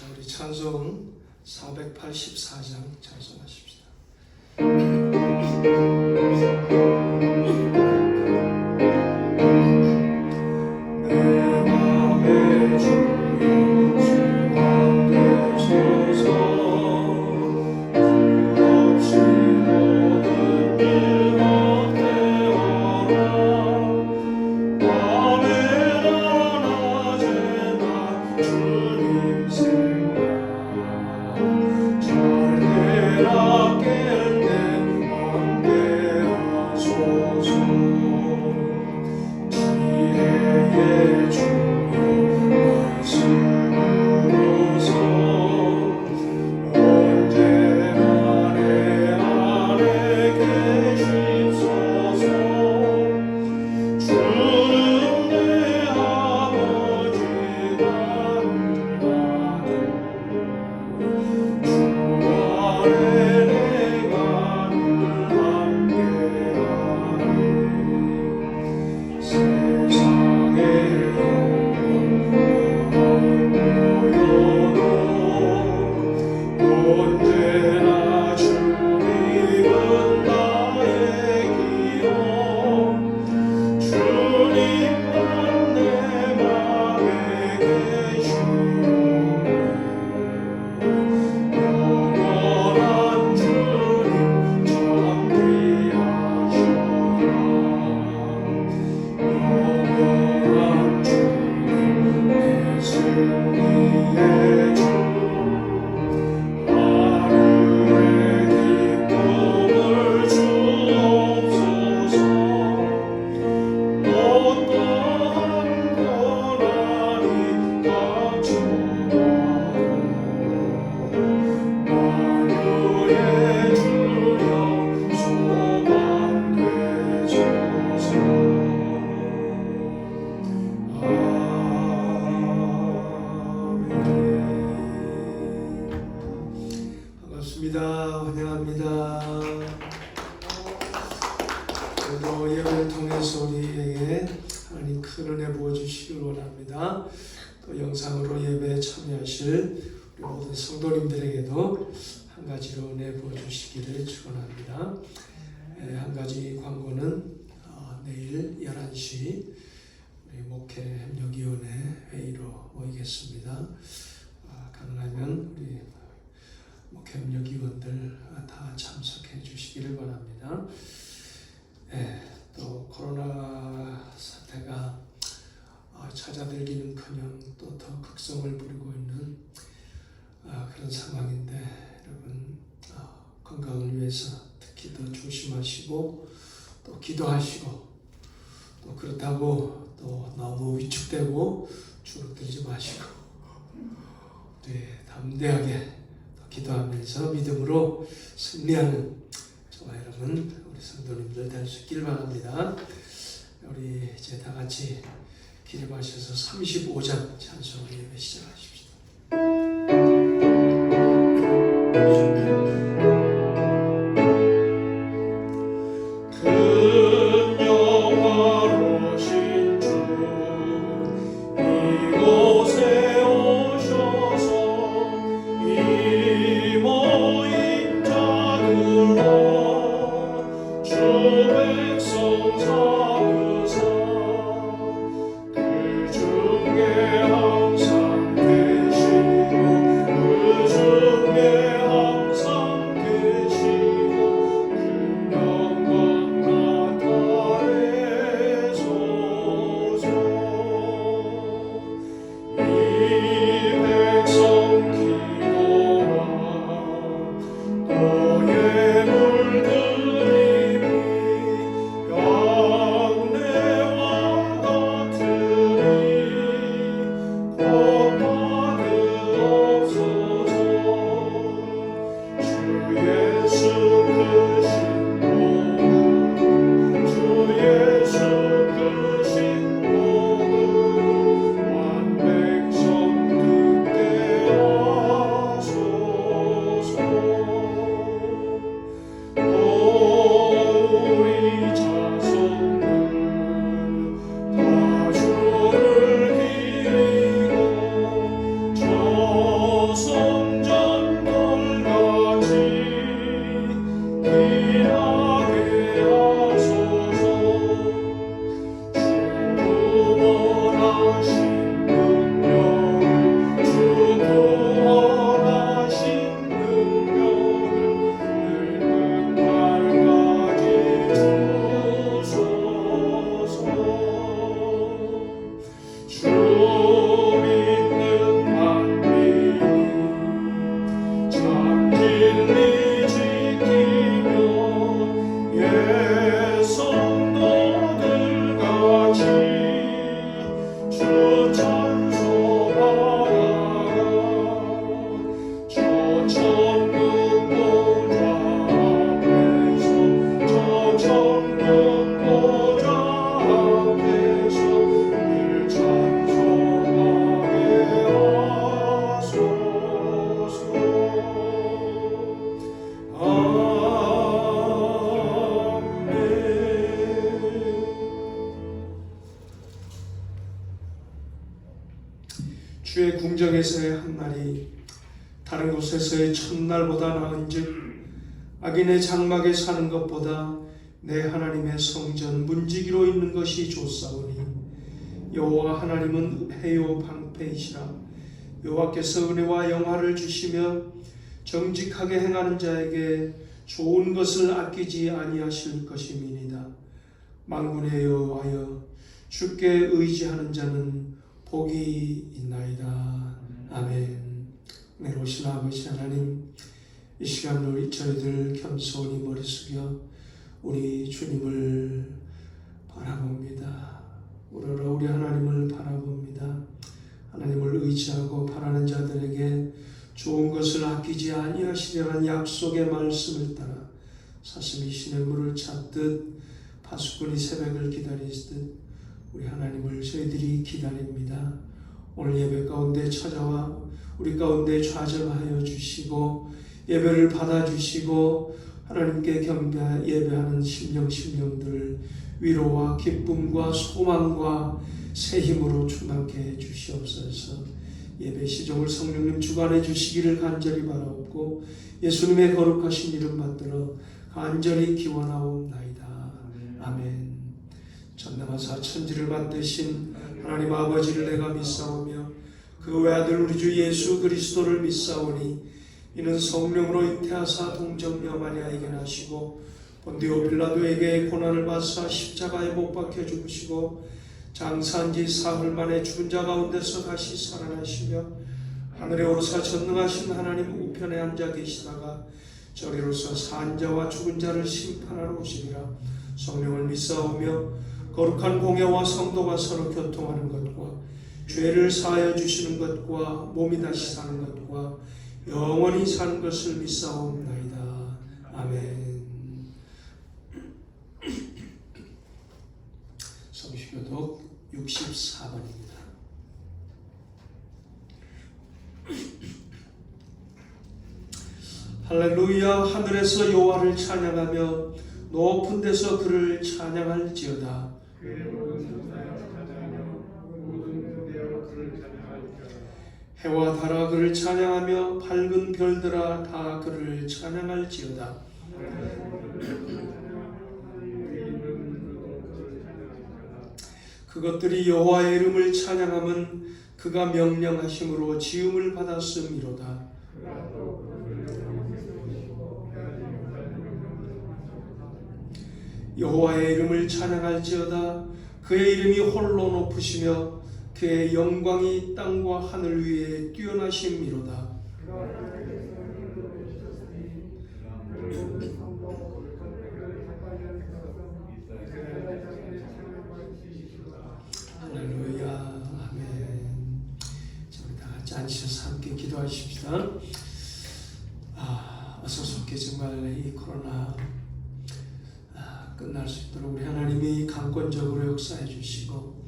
자, 우리 찬송 484장 찬송하십시다. 환영합니다. 오늘 예배를 통해서 우리에게 하나님 큰 은혜 부어주시길 원합니다. 또 영상으로 예배에 참여하실 우리 모든 성도님들에게도 한 가지로 은혜 부어주시기를 축원합니다. 한 가지 광고는 내일 11시 우리 목회협력위원회 회의로 모이겠습니다. 가능하면 우리 목회협력위원들 다 참석해 주시기를 바랍니다. 또 코로나 사태가 찾아들기는커녕 또 더 극성을 부리고 있는 그런 상황인데 여러분 건강을 위해서 특히 더 조심하시고 또 기도하시고 또 그렇다고 또 너무 위축되고 주눅들지 마시고 담대하게 기도하면서 믿음으로 승리하는 저와 여러분 우리 성도님들 될 수 있기를 바랍니다. 우리 이제 다 같이 기립하셔서 35장 찬송 예배 시작하십시다. 항상 주의 궁정에서의 한 날이 다른 곳에서의 첫날보다 나은즉 악인의 장막에 사는 것보다 내 하나님의 성전 문지기로 있는 것이 좋사오니 여호와 하나님은 해요 방패이시라. 여호와께서 은혜와 영화를 주시며 정직하게 행하는 자에게 좋은 것을 아끼지 아니하실 것임이니이다. 만군의 여호와여, 주께 의지하는 자는 복이 있나이다. 아멘. 내로우신 아버지 하나님, 이 시간 우리 저희들 겸손히 머리 숙여 우리 주님을 바라봅니다. 우러러 우리 하나님을 바라봅니다. 하나님을 의지하고 바라는 자들에게 좋은 것을 아끼지 아니하시리라는 약속의 말씀을 따라 사슴이 시냇물을 찾듯 파수꾼이 새벽을 기다리듯 우리 하나님을 저희들이 기다립니다. 오늘 예배 가운데 찾아와 우리 가운데 좌정하여 주시고 예배를 받아주시고 하나님께 경배 예배하는 심령들을 위로와 기쁨과 소망과 새 힘으로 충만케 해 주시옵소서. 예배 시종을 성령님 주관해 주시기를 간절히 바라옵고 예수님의 거룩하신 이름 받들어 간절히 기원하옵나이다. 아멘. 전능하사 천지를 만드신 하나님 아버지를 내가 믿사오며 그 외아들 우리 주 예수 그리스도를 믿사오니 이는 성령으로 잉태하사 동정녀 마리아에게 나시고 본디오 빌라도에게 고난을 받사 십자가에 못 박혀 죽으시고 장사한 지 사흘 만에 죽은 자 가운데서 다시 살아나시며 하늘에 오르사 전능하신 하나님 우편에 앉아 계시다가 저리로서 산 자와 죽은 자를 심판하러 오시리라. 성령을 믿사오며 거룩한 공예와 성도가 서로 교통하는 것과 죄를 사하여 주시는 것과 몸이 다시 사는 것과 영원히 사는 것을 믿사옵나이다. 아멘. 성시교독 64번입니다. 할렐루야. 하늘에서 여호와를 찬양하며 높은 데서 그를 찬양할지어다. 해와 달아 그를 찬양하며 밝은 별들아 다 그를 찬양할지어다. 그것들이 여호와의 이름을 찬양함은 그가 명령하심으로 지음을 받았음이로다. 여호와의 이름을 찬양할지어다. 그의 이름이 홀로 높으시며 그의 영광이 땅과 하늘 위에 뛰어나심이로다. 할렐루야. 아멘. 우리 다 같이 앉으셔서 함께 기도하십시다. 어서 속히 정말 이 코로나 끝날 수 있도록 우리 하나님이 강권적으로 역사해 주시고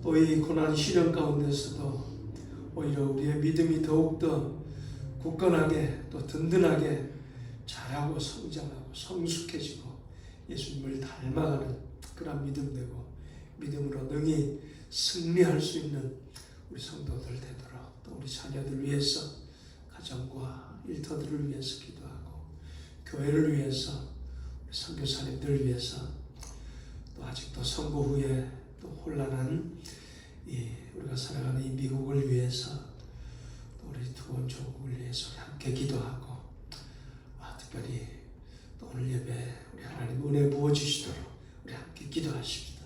또 이 고난 시련 가운데서도 오히려 우리의 믿음이 더욱더 굳건하게 또 든든하게 자라고 성장하고 성숙해지고 예수님을 닮아가는 그런 믿음 되고 믿음으로 능히 승리할 수 있는 우리 성도들 되도록 또 우리 자녀들 위해서 가정과 일터들을 위해서 기도하고 교회를 위해서 선교사님들 위해서 또 아직도 선거 후에 또 혼란한 우리가 살아가는 이 미국을 위해서 또 우리 두번 조국을 위해서 우리 함께 기도하고 특별히 또 오늘 예배 우리 하나님 은혜 부어주시도록 우리 함께 기도하십니다.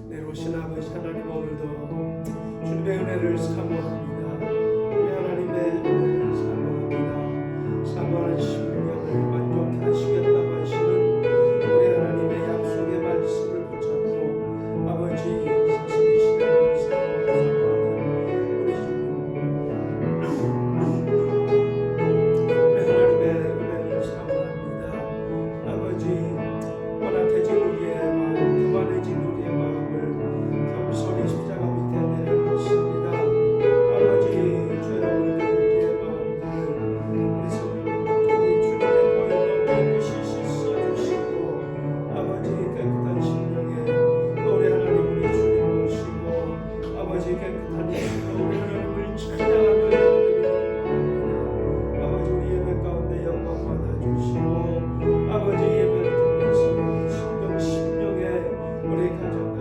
내로우신 아버지 하나님, 오늘도 주님의 은혜를 사모합니다. 우리 하나님의 은혜를 사모합니다. 사모하는 심령을 만족해 하시겠다고 하시는 우리 하나님의 약속의 말씀을 붙잡고 아버지 사슴이시는 우리 하나님의 은혜를 사모합니다. 아버지 원악해진 우리의 마음, 교만해진 우리의 마음을 겸손히 십자가 밑에 내려놓습니다. 아버지 깨끗한 예수로 우리 하나님을 찬양하며 예배드리기 원합니다. 아버지 우리 예배 가운데 영광 받아주시고 아버지 예배를 통해서 심령에 우리 가정에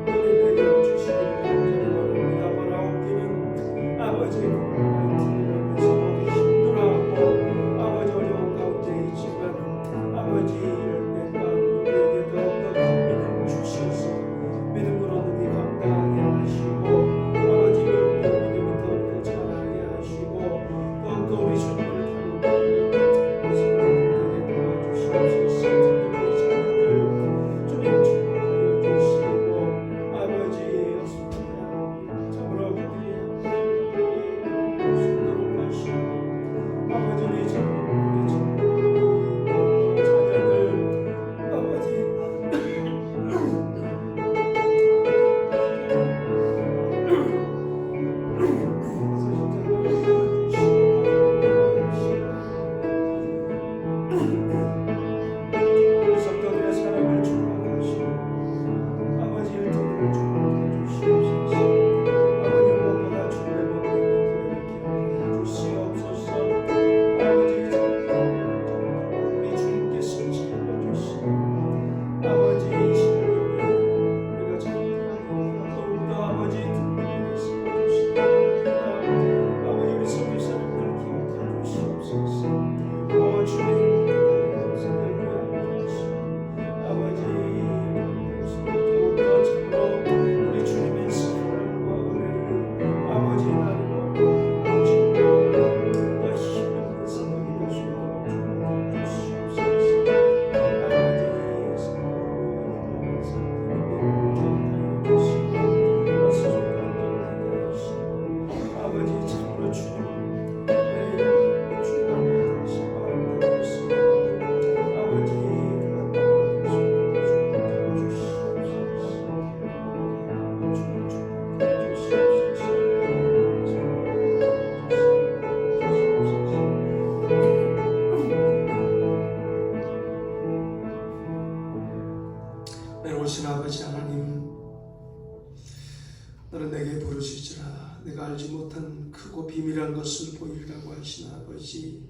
은혜 내려 주시기를 간절히 원합니다. 바라옵기는 아버지 들으면서 힘들어하고 아버지 어려운 가운데 있지만 아버지 이럴 때가 우리에게 더욱더 큰 믿음 주셔서 믿음으로 능히 감당하게 하시고 아버지 이럴 때 믿음이 더욱더 자라게 하시고 더욱더 우리 주님을 다루고 성령님에게 도와주시옵소서. 우리 자녀들 주님 축복하여 주시고 아버지 없습니다. 참으로 그들이 순도록 하시고 아버지 우리 자녀들 아버지 성도들의 사랑을 축복하시고 아버지 일터들을 축복해 주시옵소서. 아버지 무엇보다 주님의 복을 기억하여 주시옵소서. 아버지 우리 주님께서 지켜주시고 아버지 이 시간에 우리가 더욱더 아버지 특별히 쓰여주시고 아버지 우리 선교사님들 기억해 주시옵소서. 주님 아버지 더욱더 참으로 우리 주님의 사랑과 은혜를 아버지 나누고 더 힘있는 사랑이 될 수 있도록 축복해 주시옵소서. 아버지 사랑으로 기억하여 주시고 수족한 점 하시고 아버지 참으로 주님 매일 주님을 다시 바라보고 있습니다. 아버지 오신 아버지 하나님, 너는 내게 부르시지라 내가 알지 못한 크고 비밀한 것을 보이라고 하신 아버지,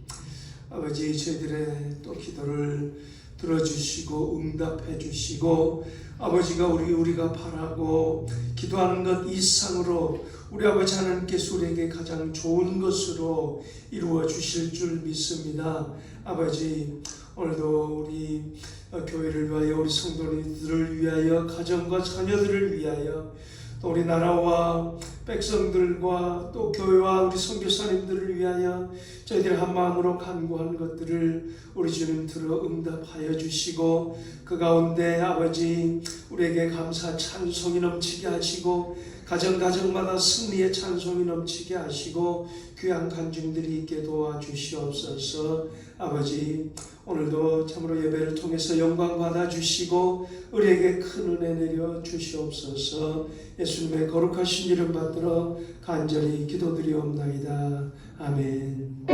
아버지 저희들의 또 기도를 들어주시고 응답해 주시고 아버지가 우리가 바라고 기도하는 것 이상으로 우리 아버지 하나님께서 우리에게 가장 좋은 것으로 이루어 주실 줄 믿습니다. 아버지 오늘도 우리 교회를 위하여 우리 성도님들을 위하여 가정과 자녀들을 위하여 또 우리 나라와 백성들과 또 교회와 우리 선교사님들을 위하여 저희들이 한 마음으로 간구하는 것들을 우리 주님 들어 응답하여 주시고 그 가운데 아버지 우리에게 감사 찬송이 넘치게 하시고 가정마다 승리의 찬송이 넘치게 하시고 귀한 간증들이 있게 도와주시옵소서. 아버지 오늘도 참으로 예배를 통해서 영광 받아주시고 우리에게 큰 은혜 내려 주시옵소서. 예수님의 거룩하신 이름 받들어 간절히 기도드리옵나이다. 아멘.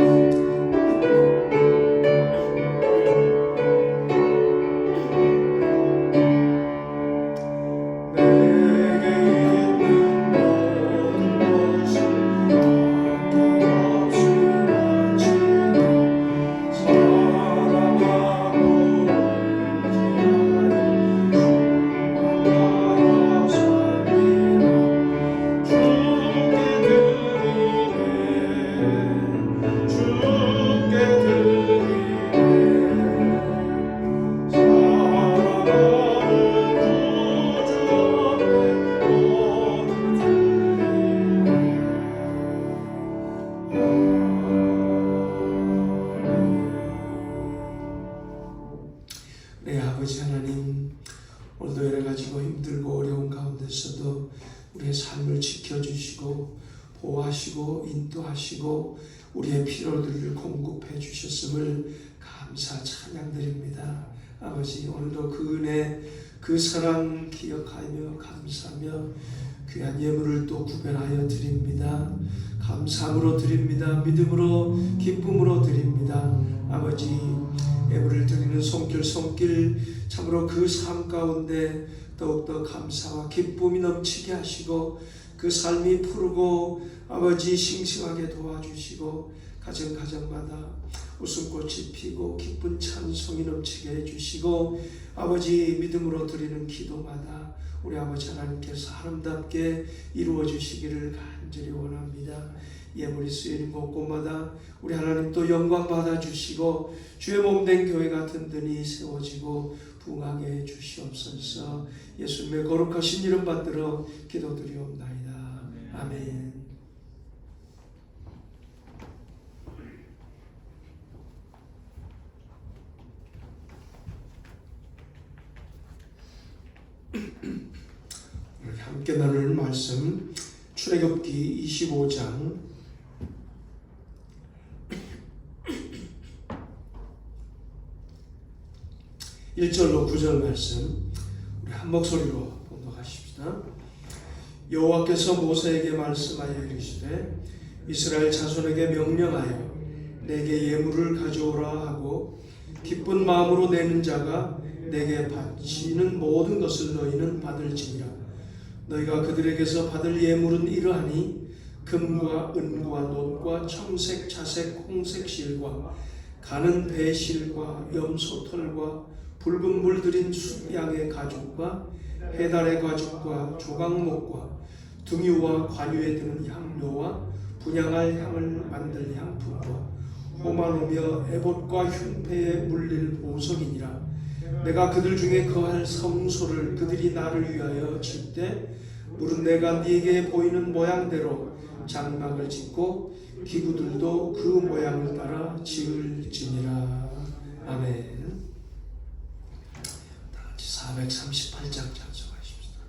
네, 아버지 하나님, 오늘도 여러 가지고 힘들고 어려운 가운데서도 우리의 삶을 지켜주시고 보호하시고 인도하시고 우리의 필요들을 공급해 주셨음을 감사 찬양드립니다. 아버지 오늘도 그 은혜 그 사랑 기억하며 감사하며 귀한 예물을 또 구별하여 드립니다. 감사함으로 드립니다. 믿음으로 기쁨으로 드립니다. 아버지 예물을 드리는 손길 참으로 그 삶 가운데 더욱더 감사와 기쁨이 넘치게 하시고 그 삶이 푸르고 아버지 싱싱하게 도와주시고 가정가정마다 웃음꽃이 피고 기쁜 찬송이 넘치게 해주시고 아버지 믿음으로 드리는 기도마다 우리 아버지 하나님께서 아름답게 이루어 주시기를 간절히 원합니다. 예물이 쓰이는 곳곳마다 우리 하나님 또 영광 받아주시고 주의 몸된 교회가 든든히 세워지고 부흥하게 해주시옵소서. 예수님의 거룩하신 이름 받들어 기도드리옵나이다. 아멘. 함께 나눌 말씀 출애굽기 25장 1절로 9절 말씀 우리 한 목소리로 봉독하십시다. 여호와께서 모세에게 말씀하여 이르시되 이스라엘 자손에게 명령하여 내게 예물을 가져오라 하고 기쁜 마음으로 내는 자가 내게 바치는 모든 것을 너희는 받을지니라. 너희가 그들에게서 받을 예물은 이러하니 금과 은과 놋과 청색, 자색, 홍색 실과 가는 배실과 염소털과 붉은 물들인 양의 가죽과 해달의 가죽과 조각목과 등유와 관유에 드는 향료와 분향할 향을 만들 향품과 호마노며 에봇과 흉패에 물릴 보석이니라. 내가 그들 중에 거할 성소를 그들이 나를 위하여 칠 때 물은 내가 네게 보이는 모양대로 장막을 짓고 기구들도 그 모양을 따라 지을지니라. 아멘. 다 같이 438장 찬송하십시다.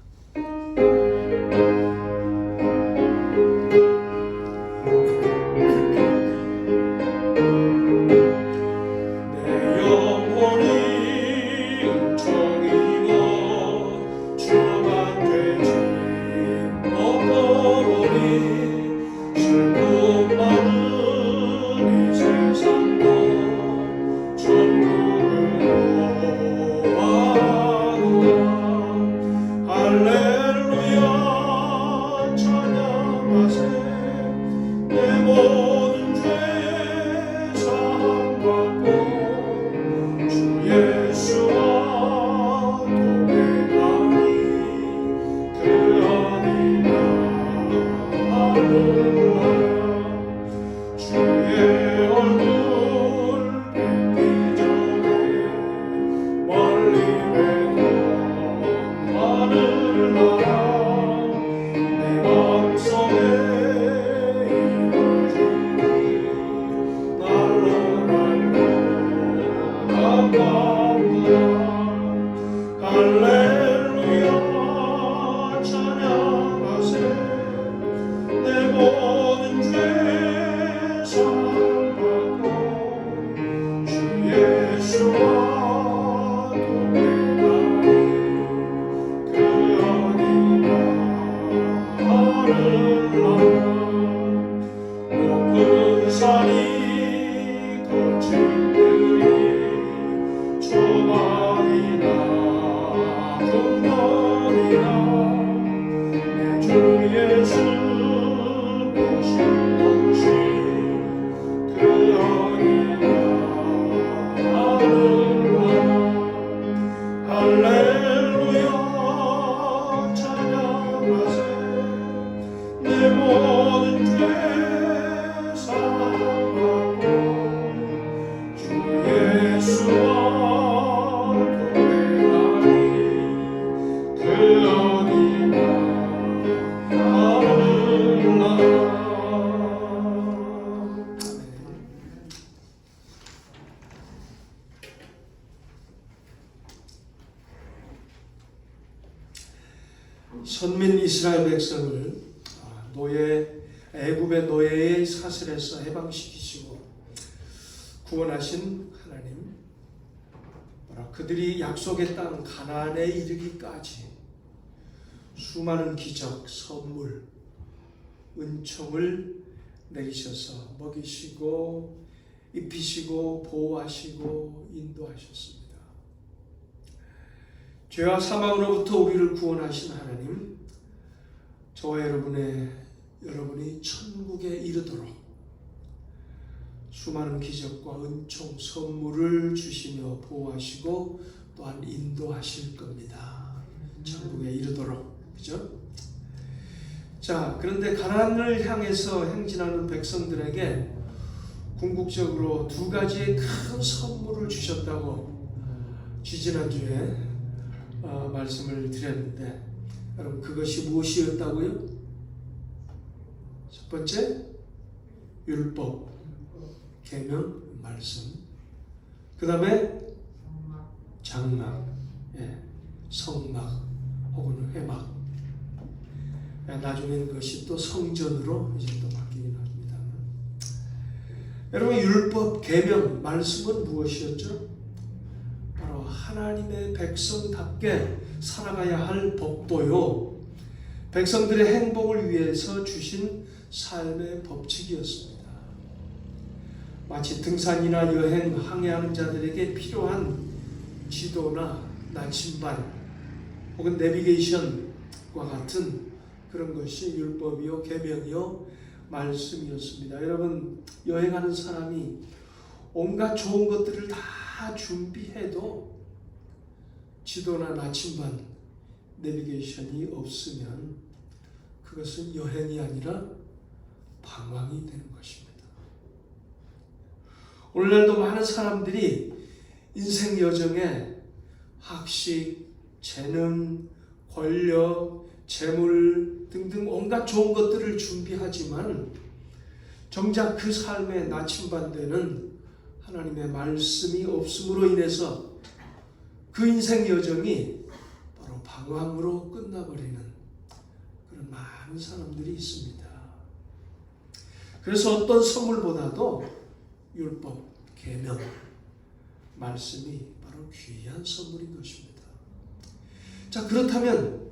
선민 이스라엘 백성을 애굽의 노예의 사슬에서 해방시키시고 구원하신 하나님, 그들이 약속의 땅 가나안에 이르기까지 수많은 기적, 선물, 은총을 내리셔서 먹이시고 입히시고 보호하시고 인도하셨습니다. 죄와 사망으로부터 우리를 구원하신 하나님, 저와 여러분이 천국에 이르도록 수많은 기적과 은총, 선물을 주시며 보호하시고 또한 인도하실 겁니다. 천국에 이르도록. 그죠? 자, 그런데 가나안을 향해서 행진하는 백성들에게 궁극적으로 두 가지의 큰 선물을 주셨다고 지지난주에 말씀을 드렸는데, 여러분 그것이 무엇이었다고요? 첫 번째, 율법, 계명, 말씀. 그 다음에 장막, 성막 혹은 회막. 나중에는 그것이 또 성전으로 이제 또 바뀌긴 합니다. 여러분, 율법, 계명, 말씀은 무엇이었죠? 바로 하나님의 백성답게 살아가야 할 법도요, 백성들의 행복을 위해서 주신 삶의 법칙이었습니다. 마치 등산이나 여행, 항해하는 자들에게 필요한 지도나 나침반 혹은 내비게이션과 같은 그런 것이 율법이요, 계명이요, 말씀이었습니다. 여러분, 여행하는 사람이 온갖 좋은 것들을 다 준비해도 지도나 나침반, 내비게이션이 없으면 그것은 여행이 아니라 방황이 되는 것입니다. 오늘날도 많은 사람들이 인생 여정에 학식, 재능, 권력, 재물 등등 온갖 좋은 것들을 준비하지만 정작 그 삶의 나침반되는 하나님의 말씀이 없음으로 인해서 그 인생 여정이 바로 방황으로 끝나버리는 그런 많은 사람들이 있습니다. 그래서 어떤 선물보다도 율법, 계명, 말씀이 바로 귀한 선물인 것입니다. 자, 그렇다면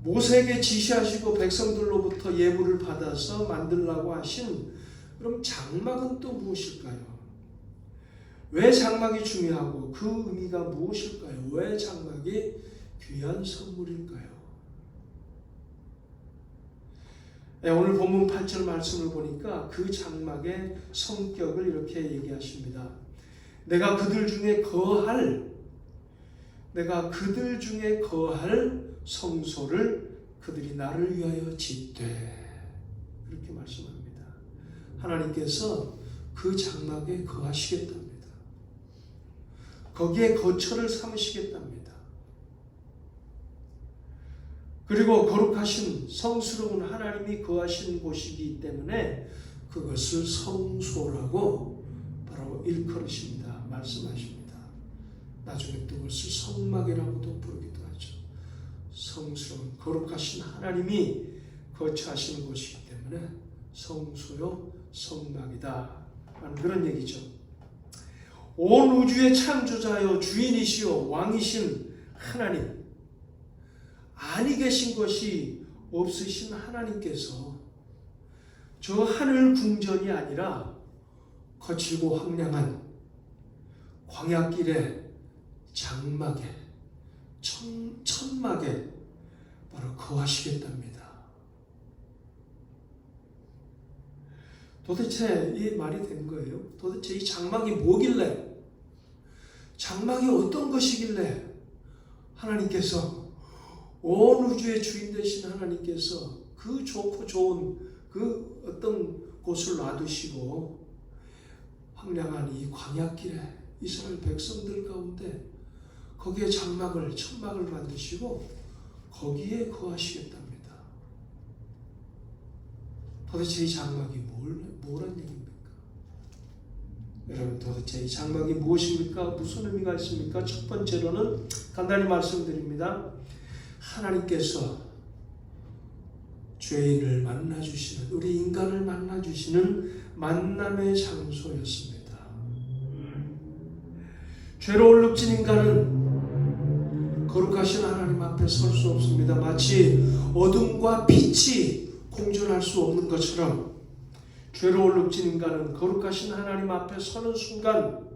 모세에게 지시하시고 백성들로부터 예물을 받아서 만들라고 하신 그럼 장막은 또 무엇일까요? 왜 장막이 중요하고 그 의미가 무엇일까요? 왜 장막이 귀한 선물일까요? 오늘 본문 8절 말씀을 보니까 그 장막의 성격을 이렇게 얘기하십니다. 내가 그들 중에 거할 성소를 그들이 나를 위하여 짓되, 그렇게 말씀합니다. 하나님께서 그 장막에 거하시겠답니다. 거기에 거처를 삼으시겠답니다. 그리고 거룩하신 성스러운 하나님이 거하시는 곳이기 때문에 그것을 성소라고 바로 일컬으십니다. 말씀하십니다. 나중에 또 그것을 성막이라고도 부르기도 하죠. 성스러운 거룩하신 하나님이 거처하시는 곳이기 때문에 성소요, 성막이다 라는 그런 얘기죠. 온 우주의 창조자여 주인이시오 왕이신 하나님, 아니 계신 것이 없으신 하나님께서 저 하늘 궁전이 아니라 거칠고 황량한 광야길의 장막에, 천막에 바로 거하시겠답니다. 도대체 이 말이 된 거예요? 도대체 이 장막이 뭐길래, 장막이 어떤 것이길래 하나님께서, 온 우주의 주인 되신 하나님께서 그 좋고 좋은 그 어떤 곳을 놔두시고 황량한 이 광야길에 이스라엘 백성들 가운데 거기에 장막을, 천막을 만드시고 거기에 거하시겠답니다. 도대체 이 장막이 뭐란 얘기입니까? 여러분, 도대체 이 장막이 무엇입니까? 무슨 의미가 있습니까? 첫 번째로는 간단히 말씀드립니다. 하나님께서 죄인을 만나주시는, 우리 인간을 만나주시는 만남의 장소였습니다. 죄로 얼룩진 인간은 거룩하신 하나님 앞에 설 수 없습니다. 마치 어둠과 빛이 공존할 수 없는 것처럼 죄로 얼룩진 인간은 거룩하신 하나님 앞에 서는 순간,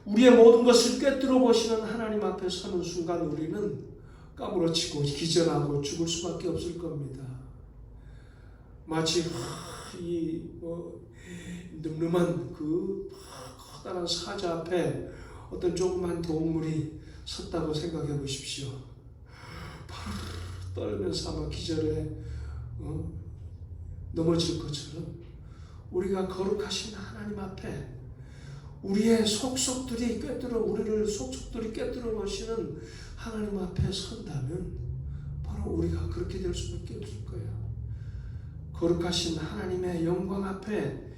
우리의 모든 것을 꿰뚫어 보시는 하나님 앞에 서는 순간 우리는 까무러치고 기절하고 죽을 수밖에 없을 겁니다. 마치 이 늠름한 그 커다란 사자 앞에 어떤 조그만 동물이 섰다고 생각해 보십시오. 떨면서 아마 기절해 넘어질 것처럼 우리가 거룩하신 하나님 앞에 우리의 속속들이 꿰뚫어 우리를 속속들이 꿰뚫어 놓으시는 하나님 앞에 선다면 바로 우리가 그렇게 될 수밖에 없을 거예요. 거룩하신 하나님의 영광 앞에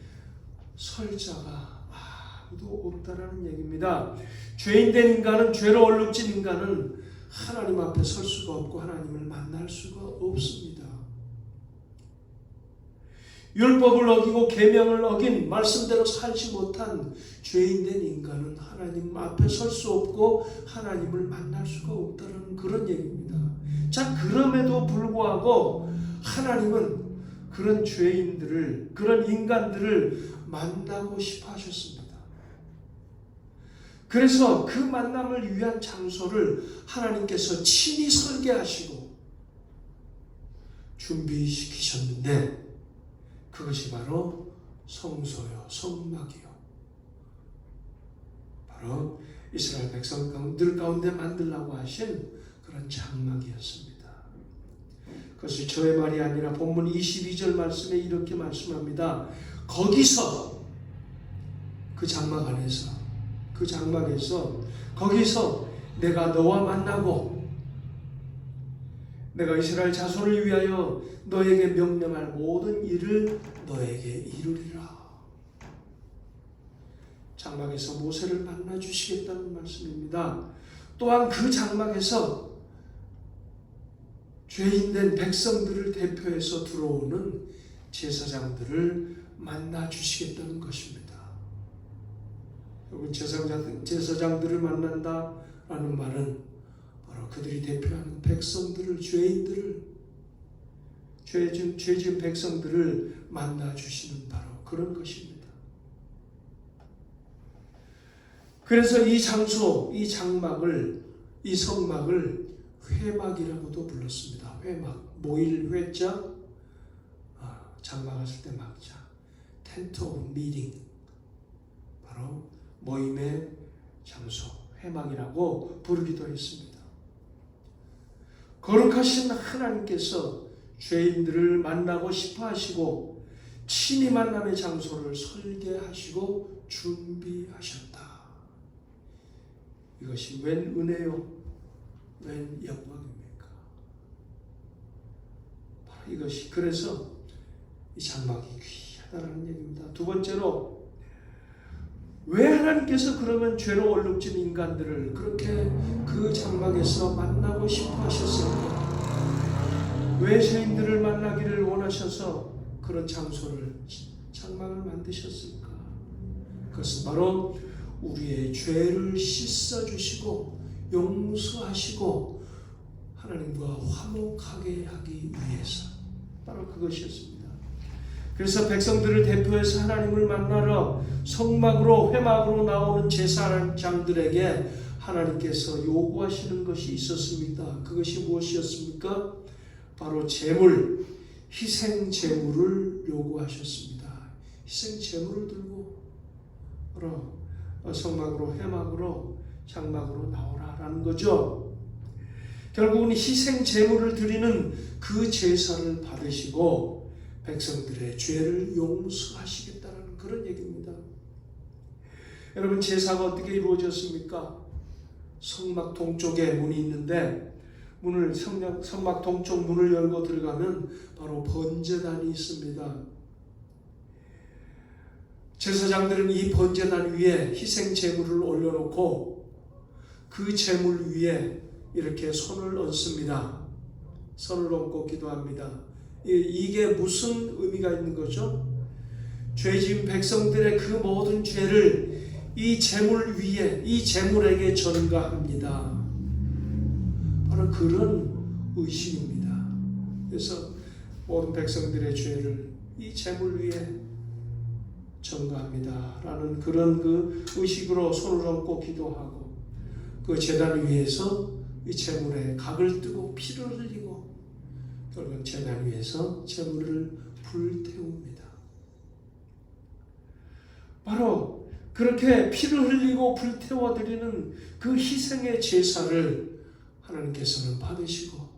설 자가 아무도 없다라는 얘기입니다. 죄인된 인간은, 죄로 얼룩진 인간은 하나님 앞에 설 수가 없고 하나님을 만날 수가 없습니다. 율법을 어기고 계명을 어긴 말씀대로 살지 못한 죄인된 인간은 하나님 앞에 설 수 없고 하나님을 만날 수가 없다는 그런 얘기입니다. 자, 그럼에도 불구하고 하나님은 그런 죄인들을, 그런 인간들을 만나고 싶어 하셨습니다. 그래서 그 만남을 위한 장소를 하나님께서 친히 설계하시고 준비시키셨는데 그것이 바로 성소요, 성막이요. 바로 이스라엘 백성들 가운데 만들라고 하신 그런 장막이었습니다. 그것이 저의 말이 아니라 본문 22절 말씀에 이렇게 말씀합니다. 거기서 그 장막 안에서 그 장막에서 거기서 내가 너와 만나고 내가 이스라엘 자손을 위하여 너에게 명령할 모든 일을 너에게 이루리라. 장막에서 모세를 만나 주시겠다는 말씀입니다. 또한 그 장막에서 죄인된 백성들을 대표해서 들어오는 제사장들을 만나 주시겠다는 것입니다. 여러분, 제사장들을 만난다라는 말은 바로 그들이 대표하는 백성들을, 죄인들을, 죄 지은 백성들을 만나 주시는 바로 그런 것입니다. 그래서 이 장소, 이 장막을, 이 성막을 회막이라고도 불렀습니다. 회막, 모일 회자, 장막했을 때 막자, 텐트 오브 미팅, 바로 모임의 장소, 회막이라고 부르기도 했습니다. 거룩하신 하나님께서 죄인들을 만나고 싶어 하시고 친히 만남의 장소를 설계하시고 준비하셨다. 이것이 웬 은혜요, 웬 영광입니까? 바로 이것이, 그래서 이 장막이 귀하다는 얘기입니다. 두 번째로, 왜 하나님께서 그러면 죄로 얼룩진 인간들을 그렇게 그 장막에서 만나고 싶어 하셨을까? 왜 죄인들을 만나기를 원하셔서 그런 장소를, 장막을 만드셨을까? 그것은 바로 우리의 죄를 씻어주시고 용서하시고 하나님과 화목하게 하기 위해서, 바로 그것이었습니다. 그래서 백성들을 대표해서 하나님을 만나러 성막으로, 회막으로 나오는 제사장들에게 하나님께서 요구하시는 것이 있었습니다. 그것이 무엇이었습니까? 바로 제물, 희생 제물을 요구하셨습니다. 희생 제물을 들고 바로 성막으로, 회막으로, 장막으로 나오라라는 거죠. 결국은 희생 제물을 드리는 그 제사를 받으시고 백성들의 죄를 용서하시겠다는 그런 얘기입니다. 여러분, 제사가 어떻게 이루어졌습니까? 성막 동쪽에 문이 있는데 문을, 성막 동쪽 문을 열고 들어가면 바로 번제단이 있습니다. 제사장들은 이 번제단 위에 희생 제물을 올려놓고 그 제물 위에 이렇게 손을 얹습니다. 손을 얹고 기도합니다. 이게 무슨 의미가 있는 거죠? 죄진 백성들의 그 모든 죄를 이 제물 위에, 이 제물에게 전가합니다. 바로 그런 의식입니다. 그래서 모든 백성들의 죄를 이 제물 위에 전가합니다 라는 그런 그 의식으로 손을 얹고 기도하고 그 제단 위에서 이 제물에 각을 뜨고 피를 흘리고 결국은 제단 위에서 제물을 불태웁니다. 바로 그렇게 피를 흘리고 불태워 드리는 그 희생의 제사를 하나님께서는 받으시고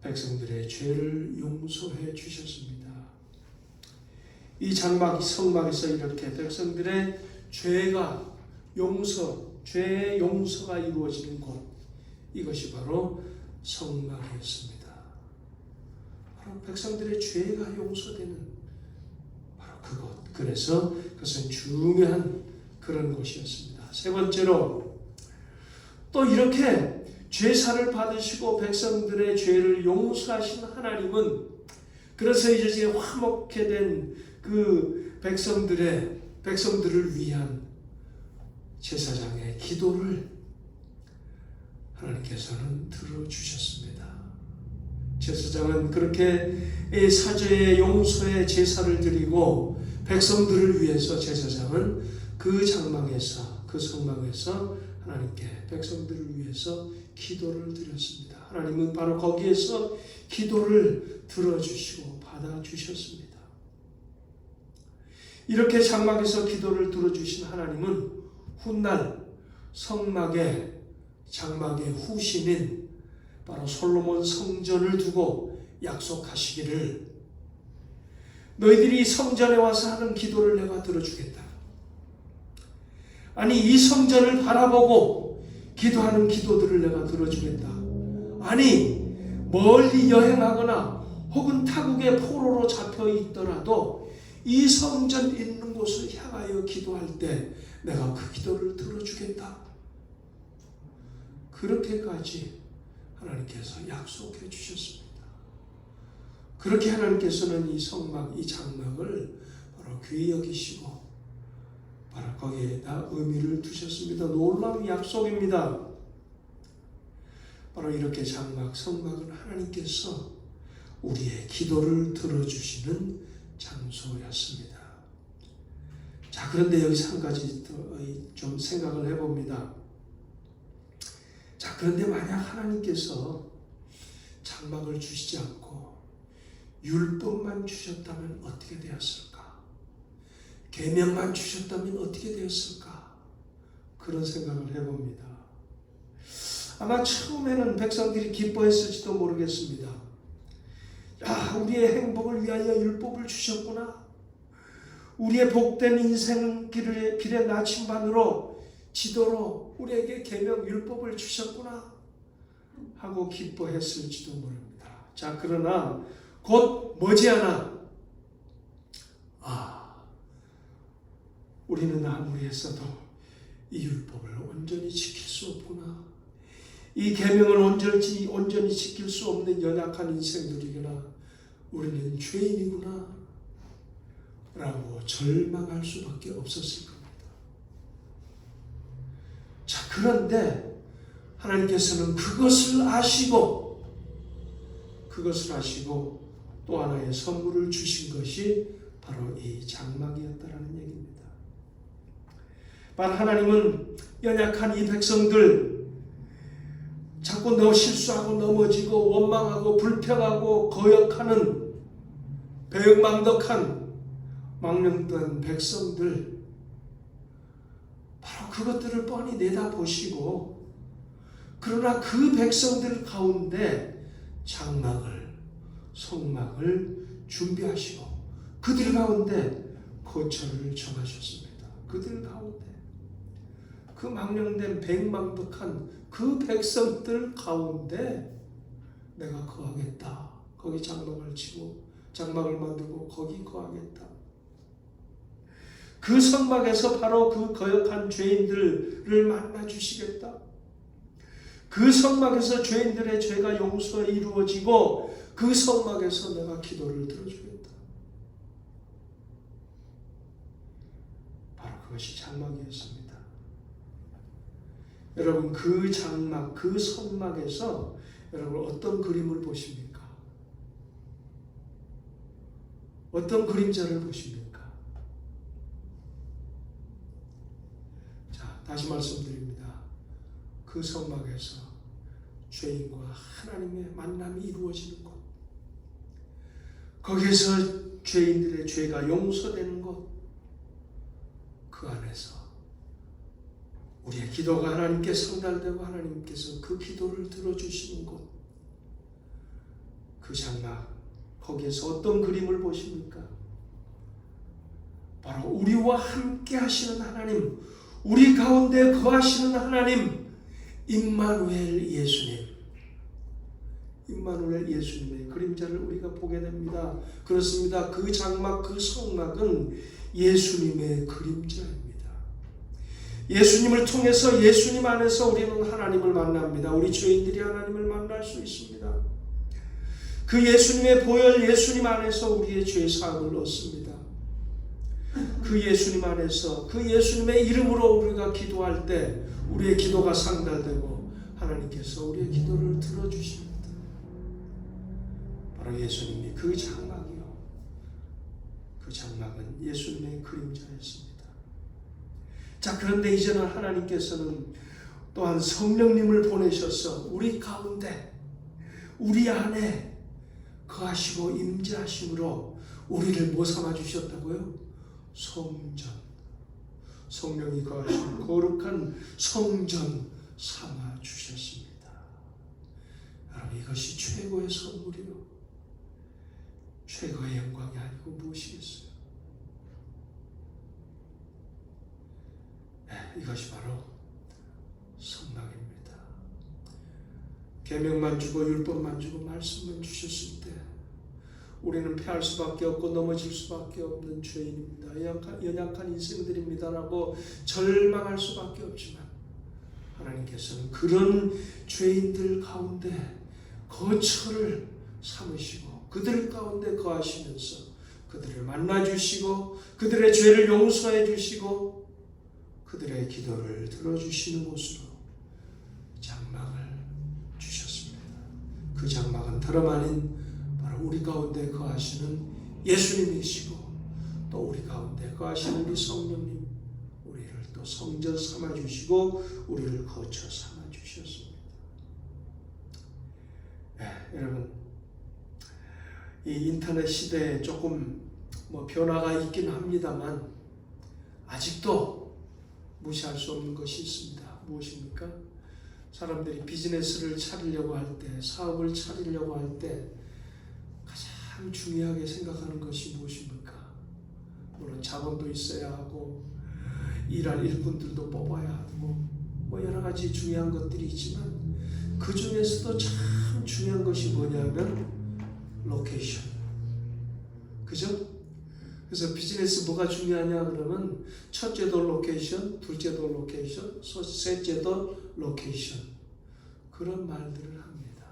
백성들의 죄를 용서해 주셨습니다. 이 장막 성막에서 이렇게 백성들의 죄가 죄의 용서가 이루어지는 곳, 이것이 바로 성막이었습니다. 바로 백성들의 죄가 용서되는 바로 그곳. 그래서 그것은 중요한 그런 곳이었습니다. 세 번째로 또 이렇게 제사를 받으시고 백성들의 죄를 용서하신 하나님은 그래서 이제 화목해 된 그 백성들을 위한 제사장의 기도를 하나님께서는 들어주셨습니다. 제사장은 그렇게 사죄의 용서의 제사를 드리고 백성들을 위해서 제사장은 그 장막에서 그 성막에서 하나님께 백성들을 위해서 기도를 드렸습니다. 하나님은 바로 거기에서 기도를 들어주시고 받아주셨습니다. 이렇게 장막에서 기도를 들어주신 하나님은 훗날 장막의 후신인 바로 솔로몬 성전을 두고 약속하시기를 너희들이 성전에 와서 하는 기도를 내가 들어주겠다. 아니 이 성전을 바라보고 기도하는 기도들을 내가 들어주겠다. 아니 멀리 여행하거나 혹은 타국의 포로로 잡혀 있더라도 이 성전 있는 곳을 향하여 기도할 때 내가 그 기도를 들어주겠다. 그렇게까지 하나님께서 약속해 주셨습니다. 그렇게 하나님께서는 이 성막, 이 장막을 바로 귀히 여기시고 바로 거기에다 의미를 두셨습니다. 놀라운 약속입니다. 바로 이렇게 장막, 성막은 하나님께서 우리의 기도를 들어주시는 장소였습니다. 자, 그런데 여기서 한 가지 좀 생각을 해봅니다. 자, 그런데 만약 하나님께서 장막을 주시지 않고 율법만 주셨다면 어떻게 되었을까? 계명만 주셨다면 어떻게 되었을까? 그런 생각을 해봅니다. 아마 처음에는 백성들이 기뻐했을지도 모르겠습니다. 야, 우리의 행복을 위하여 율법을 주셨구나. 우리의 복된 인생 길의 나침반으로 지도로 우리에게 계명 율법을 주셨구나 하고 기뻐했을지도 모릅니다. 자, 그러나 곧 머지않아 우리는 아무리 했어도 이 율법을 온전히 지킬 수 없구나. 이 계명을 온전히 지킬 수 없는 연약한 인생들이구나. 우리는 죄인이구나 라고 절망할 수밖에 없었을 겁니다. 자, 그런데 하나님께서는 그것을 아시고 또 하나의 선물을 주신 것이 바로 이 장막이었다라는 얘기입니다. 바로 하나님은 연약한 이 백성들 자꾸 실수하고 넘어지고 원망하고 불평하고 거역하는 배은망덕한 망령된 백성들 바로 그것들을 뻔히 내다보시고 그러나 그 백성들 가운데 장막을 성막을 준비하시고 그들 가운데 거처를 정하셨습니다. 그들 가운데 그 망령된 배은망덕한 그 백성들 가운데 내가 거하겠다. 거기 장막을 치고 장막을 만들고 거기 거하겠다. 그 성막에서 바로 그 거역한 죄인들을 만나 주시겠다. 그 성막에서 죄인들의 죄가 용서 이루어지고 그 성막에서 내가 기도를 들어주겠다. 바로 그것이 장막이었습니다. 여러분, 그 장막, 그 성막에서 여러분 어떤 그림을 보십니까? 어떤 그림자를 보십니까? 자, 다시 말씀드립니다. 그 성막에서 죄인과 하나님의 만남이 이루어지는 곳, 거기에서 죄인들의 죄가 용서되는 곳, 그 안에서 우리의 기도가 하나님께 상달되고 하나님께서 그 기도를 들어주시는 곳, 그 장막, 거기에서 어떤 그림을 보십니까? 바로 우리와 함께 하시는 하나님, 우리 가운데 거하시는 하나님, 임마누엘 예수님, 임마누엘 예수님의 그림자를 우리가 보게 됩니다. 그렇습니다. 그 장막, 그 성막은 예수님의 그림자입니다. 예수님을 통해서 예수님 안에서 우리는 하나님을 만납니다. 우리 죄인들이 하나님을 만날 수 있습니다. 그 예수님의 보혈, 예수님 안에서 우리의 죄 사함을 얻습니다. 그 예수님 안에서, 그 예수님의 이름으로 우리가 기도할 때 우리의 기도가 상달되고 하나님께서 우리의 기도를 들어주십니다. 바로 예수님이 그 장막이요, 그 장막은 예수님의 그림자였습니다. 자, 그런데 이제는 하나님께서는 또한 성령님을 보내셔서 우리 가운데, 우리 안에 거하시고 임재하심으로 우리를 뭐 삼아 주셨다고요? 성전, 성령이 거하시는 거룩한 성전 삼아 주셨습니다. 여러분, 이것이 최고의 선물이요, 최고의 영광이 아니고 무엇이겠어요? 이것이 바로 성막입니다. 계명만 주고 율법만 주고 말씀만 주셨을 때 우리는 패할 수밖에 없고 넘어질 수밖에 없는 죄인입니다. 연약한 인생들입니다라고 절망할 수밖에 없지만 하나님께서는 그런 죄인들 가운데 거처를 삼으시고 그들 가운데 거하시면서 그들을 만나주시고 그들의 죄를 용서해 주시고 그들의 기도를 들어주시는 곳으로 장막을 주셨습니다. 그 장막은 다름 아닌 바로 우리 가운데 거하시는 예수님이시고 또 우리 가운데 거하시는 우리 성령님, 우리를 또 성전 삼아주시고 우리를 거처 삼아주셨습니다. 여러분, 이 인터넷 시대에 조금 변화가 있긴 합니다만 아직도 무시할 수 없는 것이 있습니다. 무엇입니까? 사람들이 비즈니스를 차리려고 할 때, 사업을 차리려고 할 때 가장 중요하게 생각하는 것이 무엇입니까? 물론 자본도 있어야 하고 일할 일꾼들도 뽑아야 하고 여러 가지 중요한 것들이 있지만 그 중에서도 참 중요한 것이 뭐냐면 로케이션. 그죠? 그래서 비즈니스 뭐가 중요하냐 그러면 첫째도 로케이션, 둘째도 로케이션, 셋째도 로케이션, 그런 말들을 합니다.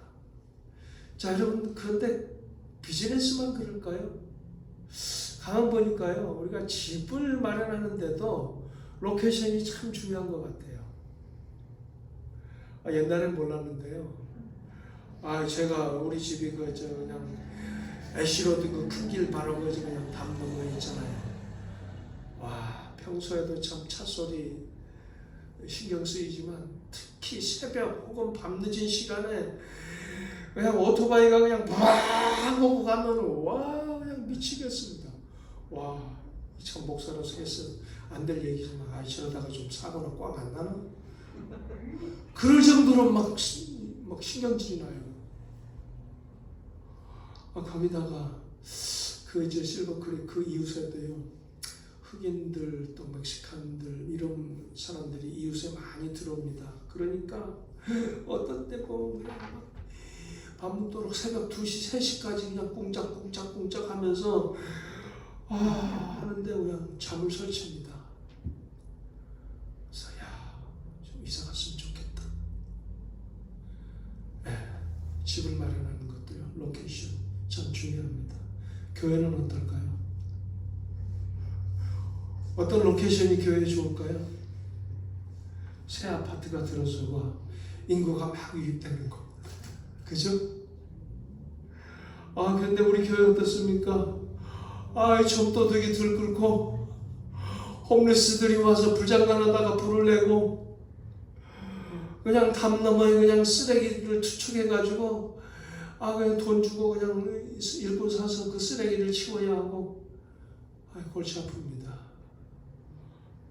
자, 여러분, 그런데 비즈니스만 그럴까요? 가만 보니까요, 우리가 집을 마련하는데도 로케이션이 참 중요한 것 같아요. 옛날엔 몰랐는데요. 제가 우리 집이 그냥 애쉬로드 그 큰 길 바로 그냥 담는 거 있잖아요. 와, 평소에도 참 찻소리 신경 쓰이지만 특히 새벽 혹은 밤늦은 시간에 그냥 오토바이가 그냥 막 보고 가면 와, 그냥 미치겠습니다. 와, 참 목사로서 해서 안 될 얘기지만 저러다가 좀 사고나 꽉 안 나나? 그럴 정도로 막 신경질이 나요. 거기다가 그 실버크릭 그 이웃에도요, 흑인들 또 멕시칸들 이런 사람들이 이웃에 많이 들어옵니다. 그러니까 어떤 때 보면 그냥 밤늦도록 새벽 2시, 3시까지 그냥 꿍짝꿍짝 하면서 하는데 그냥 잠을 설칩니다. 그래서 좀 이사 갔으면 좋겠다. 집을 마련하는 것도요, 로케이션 참 중요합니다. 교회는 어떨까요? 어떤 로케이션이 교회에 좋을까요? 새 아파트가 들어서고 인구가 막 유입되는 거, 그죠? 그런데 우리 교회 어떻습니까? 점도둑이 들끓고 홈리스들이 와서 불장난하다가 불을 내고 그냥 담 너머에 그냥 쓰레기를 투척해가지고 그냥 돈 주고 그냥 일꾼 사서 그 쓰레기를 치워야 하고 골치 아픕니다.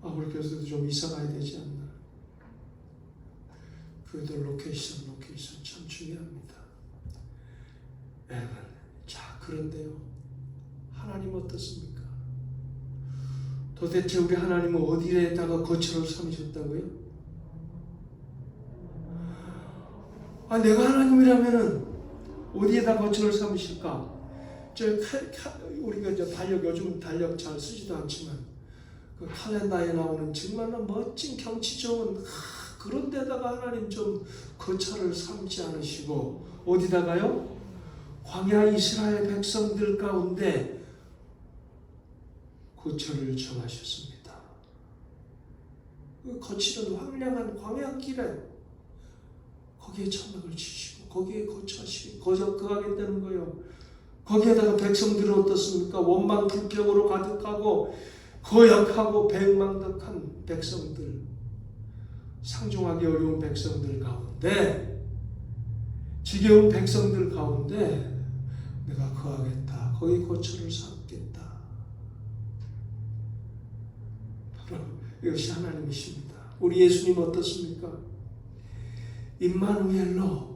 우리 교회도 좀 이사 가야 되지 않나. 그래도 로케이션 참 중요합니다. 여러분, 자 그런데요, 하나님 어떻습니까? 도대체 우리 하나님은 어디에다가 거처를 삼으셨다고요? 내가 하나님이라면은 어디에다 거처를 삼으실까? 우리가 요즘 달력 잘 쓰지도 않지만 그 칼렌더에 나오는 정말로 멋진 경치 좋은 그런 데다가 하나님 좀 거처를 삼지 않으시고 어디다가요? 광야 이스라엘 백성들 가운데 거처를 정하셨습니다. 그 거칠은 황량한 광야길에 거기에 천막을 치시고 거기에 거처하시고 거하겠다는 거예요. 거기에다가 백성들은 어떻습니까? 원망 불평으로 가득하고 거역하고 백망덕한 백성들, 상종하기 어려운 백성들 가운데, 지겨운 백성들 가운데 내가 거하겠다. 거기 거처를 삼겠다. 바로 이것이 하나님이십니다. 우리 예수님 어떻습니까? 임마누엘로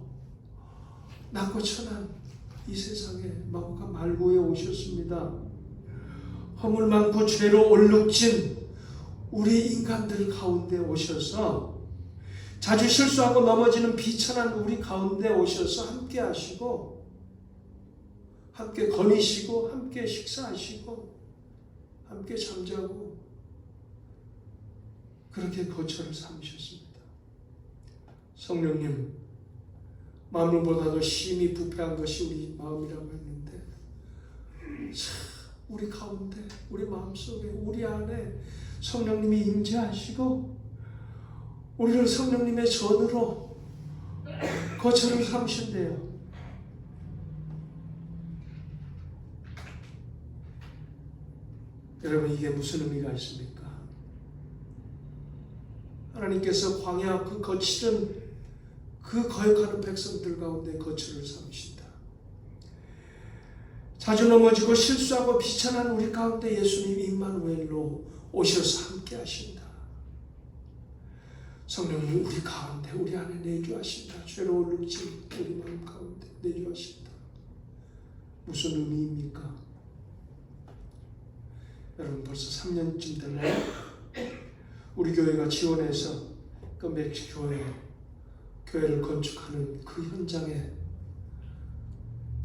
낮고 천한 이 세상에 마음과 말고에 오셨습니다. 허물 많고 죄로 얼룩진 우리 인간들 가운데 오셔서 자주 실수하고 넘어지는 비천한 우리 가운데 오셔서 함께 하시고 함께 거니시고 함께 식사하시고 함께 잠자고 그렇게 거처를 삼으셨습니다. 성령님, 마음보다도 심히 부패한 것이 우리 마음이라고 했는데 우리 가운데, 우리 마음속에, 우리 안에 성령님이 임재하시고 우리를 성령님의 전으로 거처를 삼으신대요. 여러분, 이게 무슨 의미가 있습니까? 하나님께서 광야 그 거칠은 그 거역하는 백성들 가운데 거처를 삼으신다. 자주 넘어지고 실수하고 비천한 우리 가운데 예수님 임마누엘로 오셔서 함께 하신다. 성령님 우리 가운데, 우리 안에 내주하신다. 죄로 얼룩진 우리 마음 가운데 내주하신다. 무슨 의미입니까? 여러분, 벌써 3년쯤 됐나요? 우리 교회가 지원해서 그 멕시코에 교회를 건축하는 그 현장에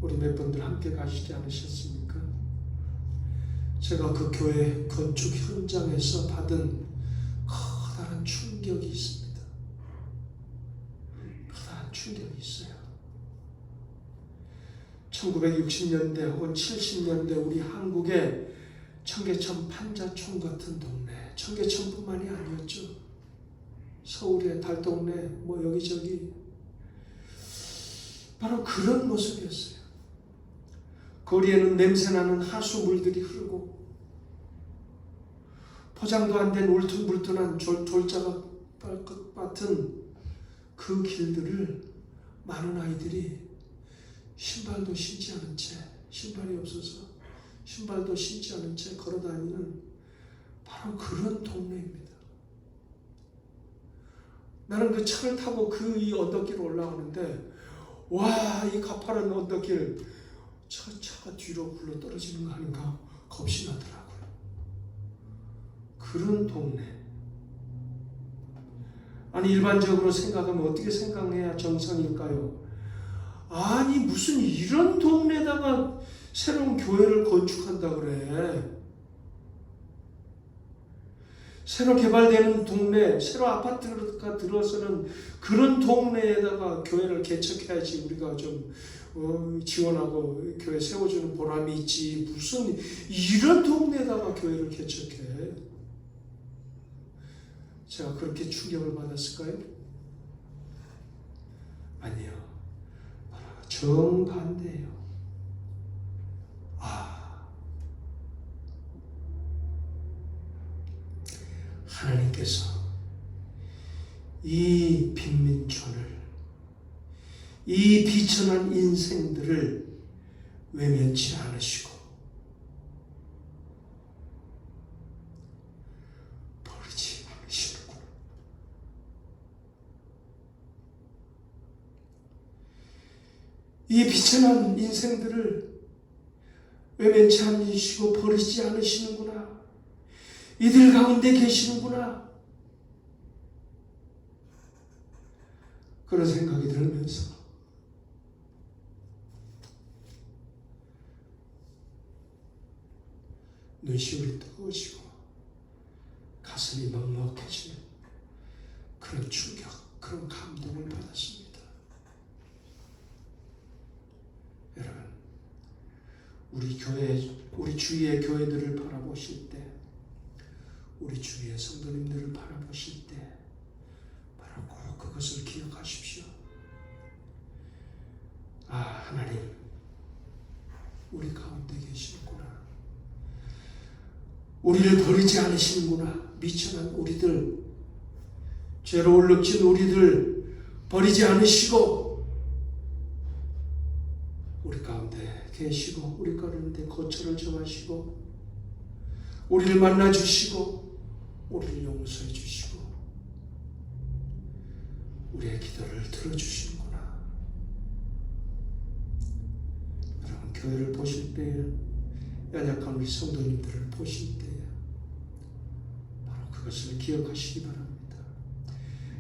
우리 몇 분들 함께 가시지 않으셨습니까? 제가 그 교회 건축 현장에서 받은 커다란 충격이 있습니다. 커다란 충격이 있어요. 1960년대 혹은 70년대 우리 한국의 청계천 판자촌 같은 동네, 청계천뿐만이 아니었죠. 서울의 달동네, 여기저기 바로 그런 모습이었어요. 거리에는 냄새나는 하수물들이 흐르고 포장도 안 된 울퉁불퉁한 졸자가 같은 그 길들을 많은 아이들이 신발도 신지 않은 채, 신발이 없어서 신발도 신지 않은 채 걸어다니는 바로 그런 동네입니다. 나는 그 차를 타고 그 이 언덕길을 올라오는데 와, 이 가파른 언덕길 차가 뒤로 굴러 떨어지는 거 아닌가 겁이 나더라고요. 그런 동네. 아니, 일반적으로 생각하면 어떻게 생각해야 정상일까요? 아니, 무슨 이런 동네에다가 새로운 교회를 건축한다 그래. 새로 개발되는 동네, 새로 아파트가 들어서는 그런 동네에다가 교회를 개척해야지 우리가 좀 지원하고 교회 세워주는 보람이 있지. 무슨 이런 동네에다가 교회를 개척해. 제가 그렇게 충격을 받았을까요? 아니요. 정반대예요. 하나님께서 이 빈민촌을, 이 비천한 인생들을 외면치 않으시고 버리지 않으시는구나. 이 비천한 인생들을 외면치 않으시고 버리지 않으시는구나. 이들 가운데 계시는구나. 그런 생각이 들면서 눈시울이 뜨거워지고 가슴이 먹먹해지는 그런 충격, 그런 감동을 받았습니다. 여러분, 우리 교회, 우리 주위의 교회들을 바라보실 때, 우리 주위의 성도님들을 바라보실 때 바로 꼭 그것을 기억하십시오. 아, 하나님, 우리 가운데 계시는구나. 우리를 버리지 않으시는구나. 미천한 우리들, 죄로 얼룩진 우리들 버리지 않으시고 우리 가운데 계시고 우리 가운데 거처를 정하시고 우리를 만나주시고 우리를 용서해 주시고 우리의 기도를 들어주시는구나. 여러분, 교회를 보실 때에, 연약한 우리 성도님들을 보실 때에 바로 그것을 기억하시기 바랍니다.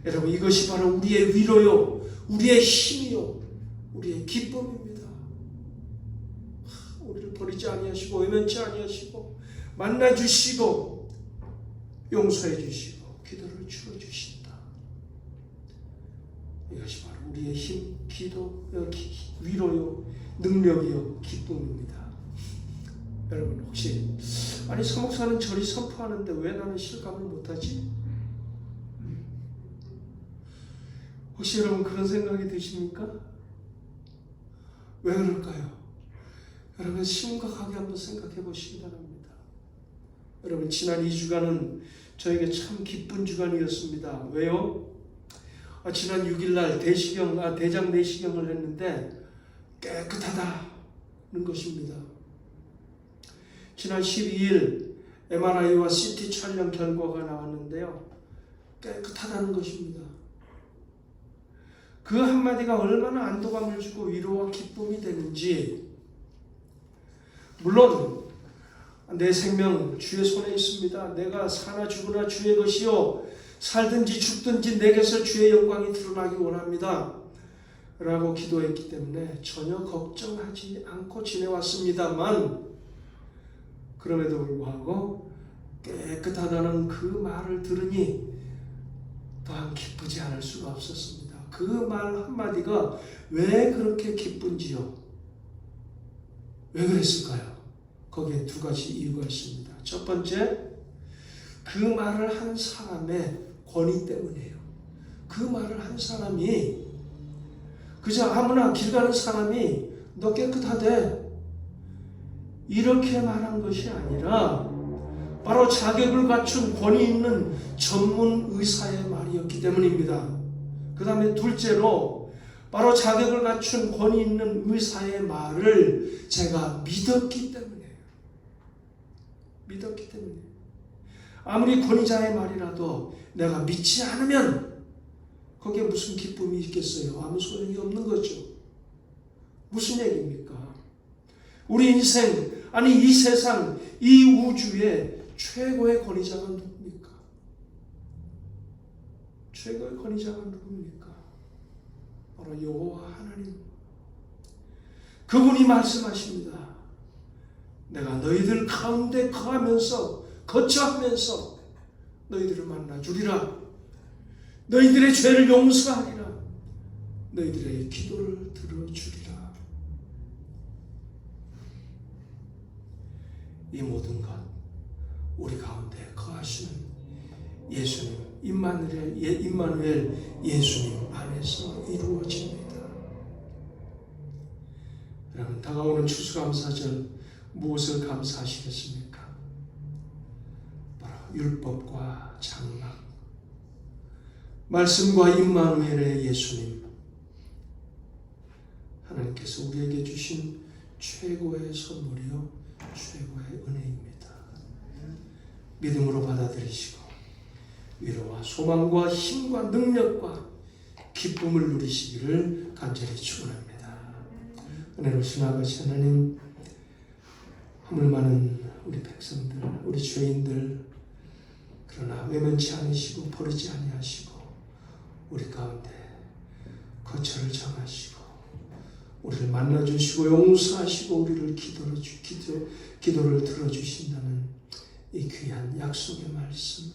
여러분, 이것이 바로 우리의 위로요, 우리의 힘이요, 우리의 기쁨입니다. 우리를 버리지 아니하시고 외면치 아니하시고 만나주시고 용서해 주시고 기도를 들어주신다. 이것이 바로 우리의 힘, 기도요, 위로요, 능력이요, 기쁨입니다. 여러분, 혹시 아니 사목사는 저리 선포하는데 왜 나는 실감을 못하지? 혹시 여러분 그런 생각이 드십니까? 왜 그럴까요? 여러분, 심각하게 한번 생각해 보시기 바랍니다. 여러분, 지난 2주간은 저에게 참 기쁜 주간이었습니다. 왜요? 지난 6일날 대장 내시경을 했는데 깨끗하다는 것입니다. 지난 12일 MRI와 CT 촬영 결과가 나왔는데요, 깨끗하다는 것입니다. 그 한마디가 얼마나 안도감을 주고 위로와 기쁨이 되는지. 물론 내 생명 주의 손에 있습니다. 내가 사나 죽으나 주의 것이요 살든지 죽든지 내게서 주의 영광이 드러나기 원합니다 라고 기도했기 때문에 전혀 걱정하지 않고 지내왔습니다만, 그럼에도 불구하고 깨끗하다는 그 말을 들으니 또한 기쁘지 않을 수가 없었습니다. 그 말 한마디가 왜 그렇게 기쁜지요? 왜 그랬을까요? 거기에 두 가지 이유가 있습니다. 첫 번째, 그 말을 한 사람의 권위 때문이에요. 그 말을 한 사람이 그저 아무나 길 가는 사람이 너 깨끗하대 이렇게 말한 것이 아니라 바로 자격을 갖춘 권위 있는 전문 의사의 말이었기 때문입니다. 그 다음에 둘째로, 바로 자격을 갖춘 권위 있는 의사의 말을 제가 믿었기 때문이에요. 믿었기 때문이에요. 아무리 권위자의 말이라도 내가 믿지 않으면 거기에 무슨 기쁨이 있겠어요? 아무 소용이 없는 거죠. 무슨 얘기입니까? 우리 인생, 아니 이 세상, 이 우주의 최고의 권위자가 누굽니까? 최고의 권위자가 누굽니까? 바로 여호와 하나님. 그분이 말씀하십니다. 내가 너희들 가운데 거처하면서 너희들을 만나주리라. 너희들의 죄를 용서하리라. 너희들의 기도를 들어주리라. 이 모든 것 우리 가운데 거하시는 예수님, 임마누엘 예수님 안에서 이루어집니다. 여러분, 다가오는 추수감사절 무엇을 감사하시겠습니까? 바로 율법과 장막, 말씀과 임마누엘의 예수님, 하나님께서 우리에게 주신 최고의 선물이요 최고의 은혜입니다. 믿음으로 받아들이시고 위로와 소망과 힘과 능력과 기쁨을 누리시기를 간절히 축원합니다. 은혜로우신 아버지 하나님, 허물 많은 우리 백성들, 우리 죄인들, 그러나 외면치 않으시고 버리지 아니하시고 우리 가운데 거처를 정하시고 우리를 만나주시고 용서하시고 우리를 기도를 들어주신다는 이 귀한 약속의 말씀,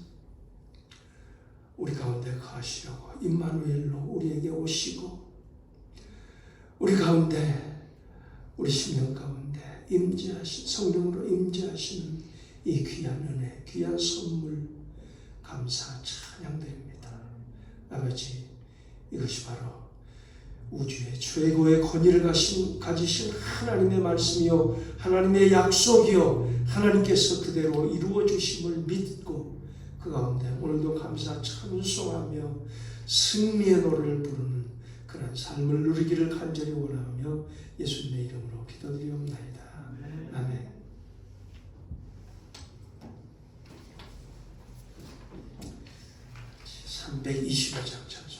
우리 가운데 거하시려고 임마누엘로 우리에게 오시고 우리 가운데, 우리 심령 가운데 성령으로 임재하시는 이 귀한 은혜, 귀한 선물 감사 찬양드립니다. 아버지, 이것이 바로 우주의 최고의 권위를 가지신 하나님의 말씀이요 하나님의 약속이요 하나님께서 그대로 이루어 주심을 믿고 그 가운데 오늘도 감사 찬송하며 승리의 노래를 부르는 그런 삶을 누리기를 간절히 원하며 예수님의 이름으로 기도드리옵나이다. 아멘. 참 325장 찬송하십시오.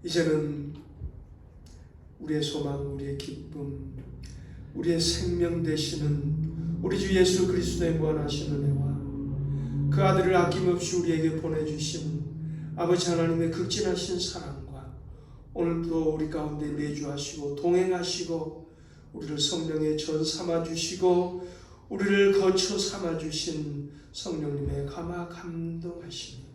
이제는 우리의 소망, 우리의 기쁨, 우리의 생명 되시는 우리 주 예수 그리스도의 무한하신 은혜와 그 아들을 아낌없이 우리에게 보내주신 아버지 하나님의 극진하신 사랑과 오늘도 우리 가운데 내주하시고 동행하시고 우리를 성령의 전 삼아주시고 우리를 거처 삼아주신 성령님의 감화 감동하시니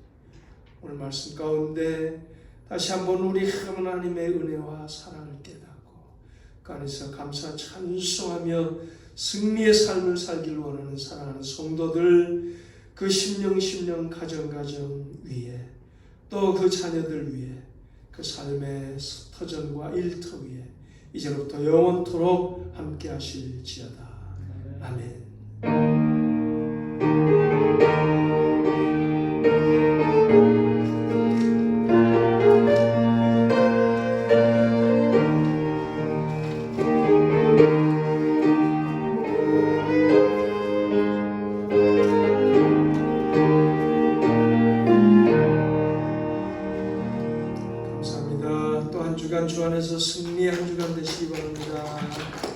오늘 말씀 가운데 다시 한번 우리 하나님의 은혜와 사랑을 깨닫고 그 안에서 감사 찬송하며 승리의 삶을 살기를 원하는 사랑하는 성도들 그 심령 가정 위에 또 그 자녀들 위에 그 삶의 터전과 일터 위에 이제부터 영원토록 함께 하실지어다. 아멘. 감사합니다. 또 한 주간 주 안에서 승리의 한 주간 되시기 바랍니다.